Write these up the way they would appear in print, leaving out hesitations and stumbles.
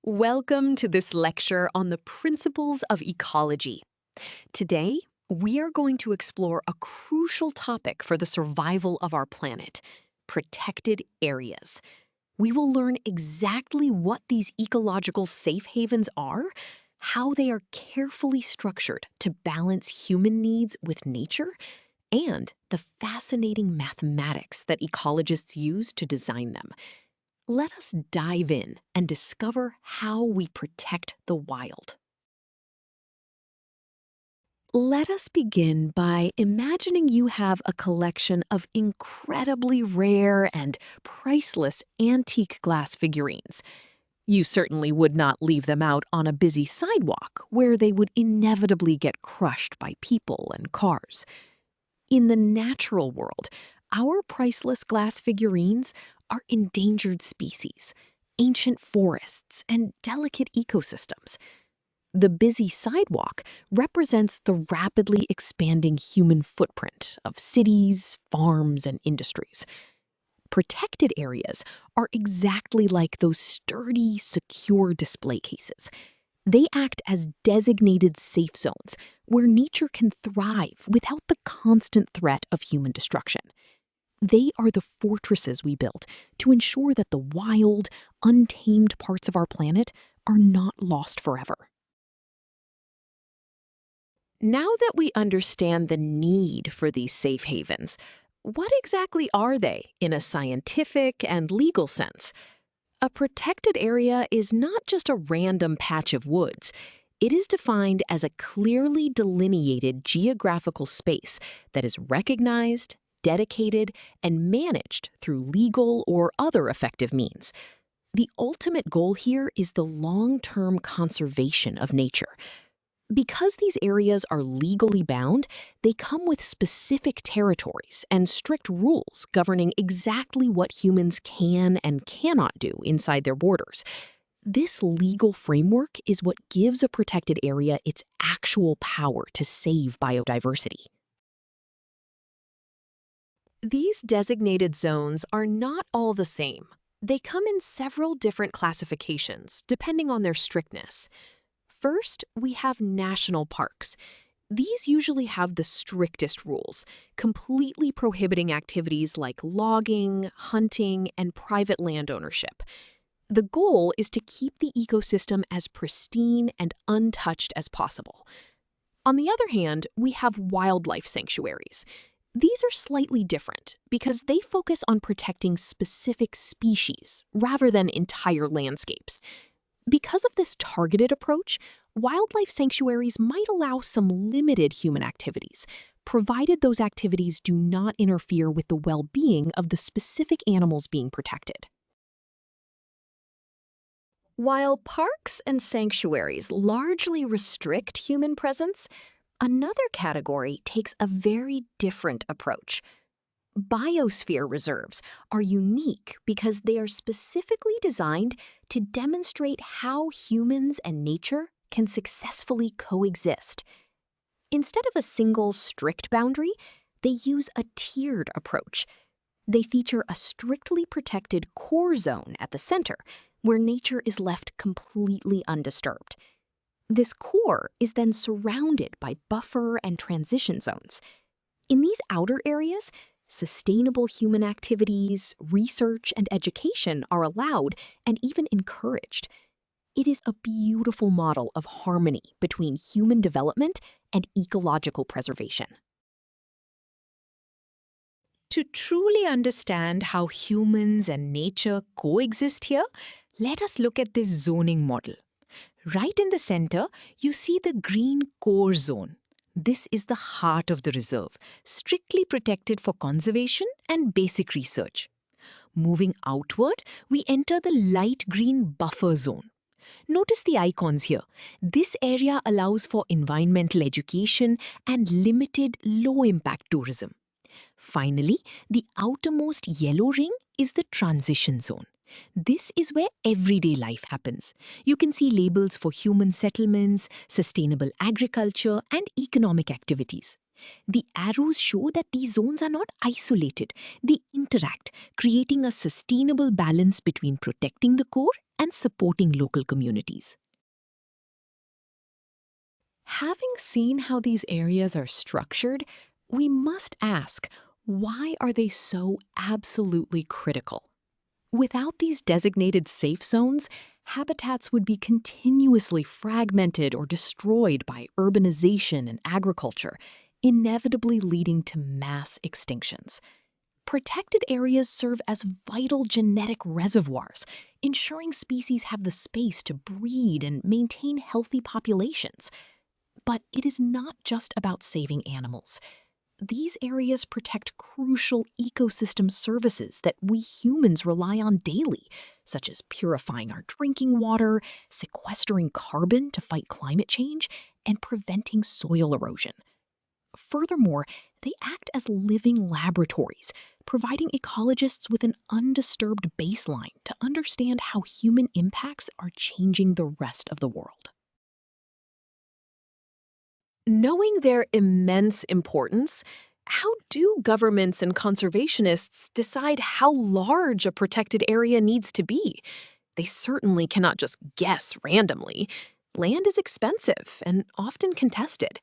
Welcome to this lecture on the principles of ecology. Today, we are going to explore a crucial topic for the survival of our planet: protected areas. We will learn exactly what these ecological safe havens are, how they are carefully structured to balance human needs with nature, and the fascinating mathematics that ecologists use to design them. Let us dive in and discover how we protect the wild. Let us begin by imagining you have a collection of incredibly rare and priceless antique glass figurines. You certainly would not leave them out on a busy sidewalk where they would inevitably get crushed by people and cars. In the natural world, our priceless glass figurines are endangered species, ancient forests, and delicate ecosystems. The busy sidewalk represents the rapidly expanding human footprint of cities, farms, and industries. Protected areas are exactly like those sturdy, secure display cases. They act as designated safe zones where nature can thrive without the constant threat of human destruction. They are the fortresses we build to ensure that the wild, untamed parts of our planet are not lost forever. Now that we understand the need for these safe havens, what exactly are they in a scientific and legal sense? A protected area is not just a random patch of woods. It is defined as a clearly delineated geographical space that is recognized, dedicated, and managed through legal or other effective means. The ultimate goal here is the long-term conservation of nature. Because these areas are legally bound, they come with specific territories and strict rules governing exactly what humans can and cannot do inside their borders. This legal framework is what gives a protected area its actual power to save biodiversity. These designated zones are not all the same. They come in several different classifications, depending on their strictness. First, we have national parks. These usually have the strictest rules, completely prohibiting activities like logging, hunting, and private land ownership. The goal is to keep the ecosystem as pristine and untouched as possible. On the other hand, we have wildlife sanctuaries. These are slightly different because they focus on protecting specific species rather than entire landscapes. Because of this targeted approach, wildlife sanctuaries might allow some limited human activities, provided those activities do not interfere with the well-being of the specific animals being protected. While parks and sanctuaries largely restrict human presence, another category takes a very different approach. Biosphere reserves are unique because they are specifically designed to demonstrate how humans and nature can successfully coexist. Instead of a single strict boundary, they use a tiered approach. They feature a strictly protected core zone at the center, where nature is left completely undisturbed. This core is then surrounded by buffer and transition zones. In these outer areas, sustainable human activities, research, and education are allowed and even encouraged. It is a beautiful model of harmony between human development and ecological preservation. To truly understand how humans and nature coexist here, let us look at this zoning model. Right in the center, you see the green core zone. This is the heart of the reserve, strictly protected for conservation and basic research. Moving outward, we enter the light green buffer zone. Notice the icons here. This area allows for environmental education and limited low-impact tourism. Finally, the outermost yellow ring is the transition zone. This is where everyday life happens. You can see labels for human settlements, sustainable agriculture, and economic activities. The arrows show that these zones are not isolated, they interact, creating a sustainable balance between protecting the core and supporting local communities. Having seen how these areas are structured, we must ask, why are they so absolutely critical? Without these designated safe zones, habitats would be continuously fragmented or destroyed by urbanization and agriculture, inevitably leading to mass extinctions. Protected areas serve as vital genetic reservoirs, ensuring species have the space to breed and maintain healthy populations. But it is not just about saving animals. These areas protect crucial ecosystem services that we humans rely on daily, such as purifying our drinking water, sequestering carbon to fight climate change, and preventing soil erosion. Furthermore, they act as living laboratories, providing ecologists with an undisturbed baseline to understand how human impacts are changing the rest of the world. Knowing their immense importance, how do governments and conservationists decide how large a protected area needs to be? They certainly cannot just guess randomly. Land is expensive and often contested.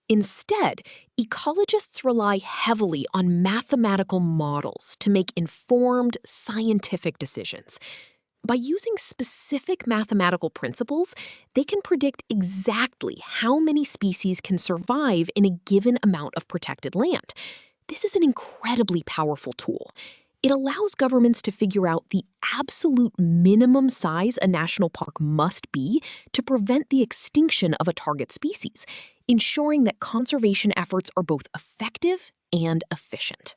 Instead, ecologists rely heavily on mathematical models to make informed, scientific decisions. By using specific mathematical principles, they can predict exactly how many species can survive in a given amount of protected land. This is an incredibly powerful tool. It allows governments to figure out the absolute minimum size a national park must be to prevent the extinction of a target species, ensuring that conservation efforts are both effective and efficient.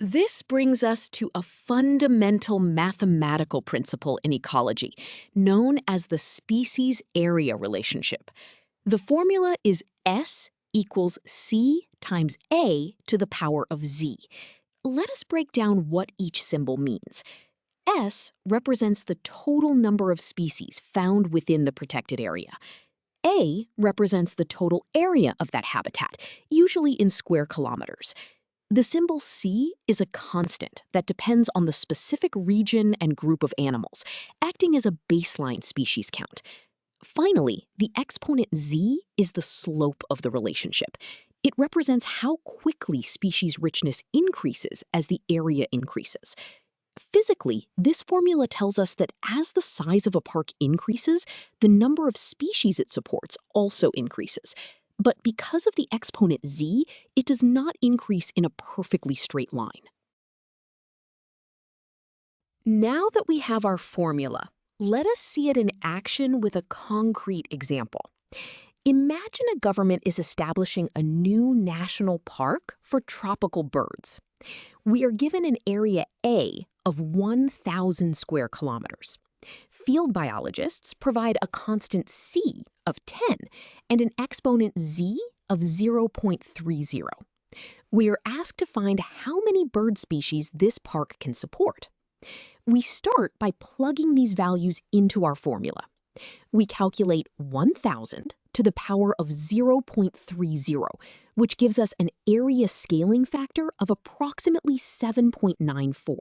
This brings us to a fundamental mathematical principle in ecology, known as the species-area relationship. The formula is S equals C times A to the power of Z. Let us break down what each symbol means. S represents the total number of species found within the protected area. A represents the total area of that habitat, usually in square kilometers. The symbol C is a constant that depends on the specific region and group of animals, acting as a baseline species count. Finally, the exponent Z is the slope of the relationship. It represents how quickly species richness increases as the area increases. Physically, this formula tells us that as the size of a park increases, the number of species it supports also increases. But because of the exponent Z, it does not increase in a perfectly straight line. Now that we have our formula, let us see it in action with a concrete example. Imagine a government is establishing a new national park for tropical birds. We are given an area A of 1,000 square kilometers. Field biologists provide a constant C of 10 and an exponent Z of 0.30. We are asked to find how many bird species this park can support. We start by plugging these values into our formula. We calculate 1,000 to the power of 0.30, which gives us an area scaling factor of approximately 7.94.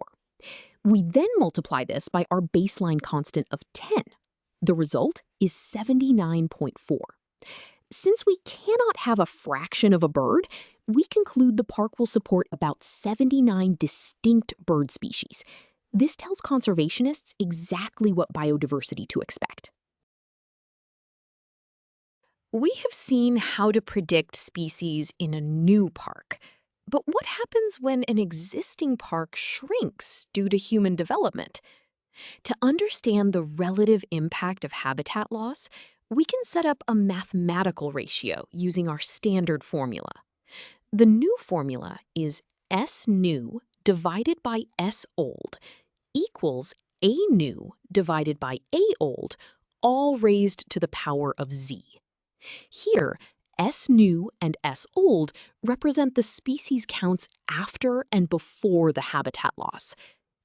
We then multiply this by our baseline constant of 10. The result is 79.4. Since we cannot have a fraction of a bird, we conclude the park will support about 79 distinct bird species. This tells conservationists exactly what biodiversity to expect. We have seen how to predict species in a new park. But what happens when an existing park shrinks due to human development? To understand the relative impact of habitat loss, we can set up a mathematical ratio using our standard formula. The new formula is S new divided by S old equals A new divided by A old, all raised to the power of Z. Here, S new and S old represent the species counts after and before the habitat loss.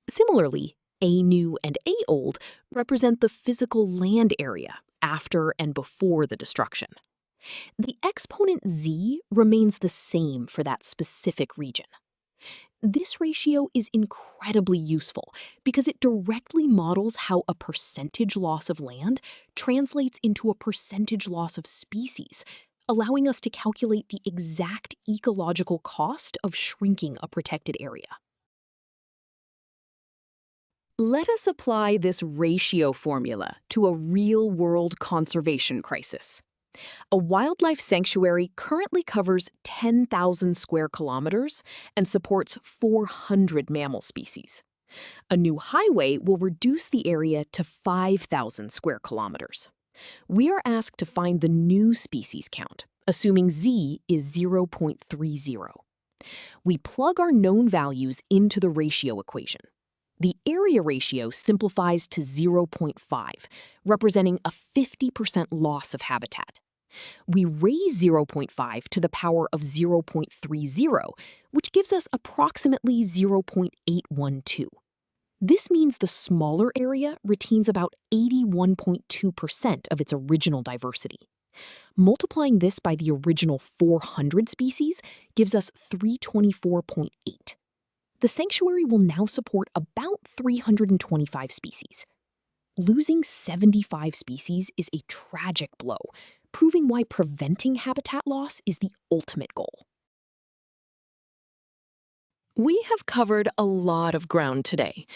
Similarly, A new and A old represent the physical land area after and before the destruction. The exponent z remains the same for that specific region. This ratio is incredibly useful because it directly models how a percentage loss of land translates into a percentage loss of species, allowing us to calculate the exact ecological cost of shrinking a protected area. Let us apply this ratio formula to a real-world conservation crisis. A wildlife sanctuary currently covers 10,000 square kilometers and supports 400 mammal species. A new highway will reduce the area to 5,000 square kilometers. We are asked to find the new species count, assuming z is 0.30. We plug our known values into the ratio equation. The area ratio simplifies to 0.5, representing a 50% loss of habitat. We raise 0.5 to the power of 0.30, which gives us approximately 0.812. This means the smaller area retains about 81.2% of its original diversity. Multiplying this by the original 400 species gives us 324.8. The sanctuary will now support about 325 species. Losing 75 species is a tragic blow, proving why preventing habitat loss is the ultimate goal. We have covered a lot of ground today.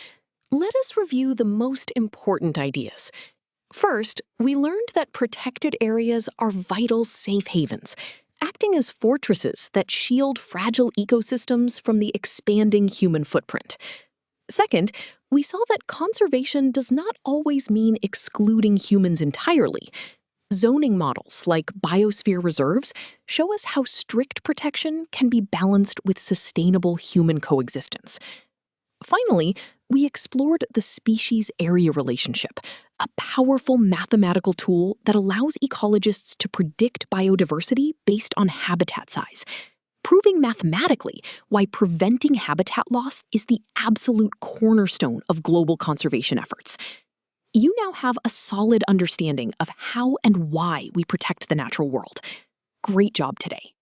Let us review the most important ideas. First, we learned that protected areas are vital safe havens, acting as fortresses that shield fragile ecosystems from the expanding human footprint. Second, we saw that conservation does not always mean excluding humans entirely. Zoning models like biosphere reserves show us how strict protection can be balanced with sustainable human coexistence. Finally, we explored the species-area relationship, a powerful mathematical tool that allows ecologists to predict biodiversity based on habitat size, proving mathematically why preventing habitat loss is the absolute cornerstone of global conservation efforts. You now have a solid understanding of how and why we protect the natural world. Great job today.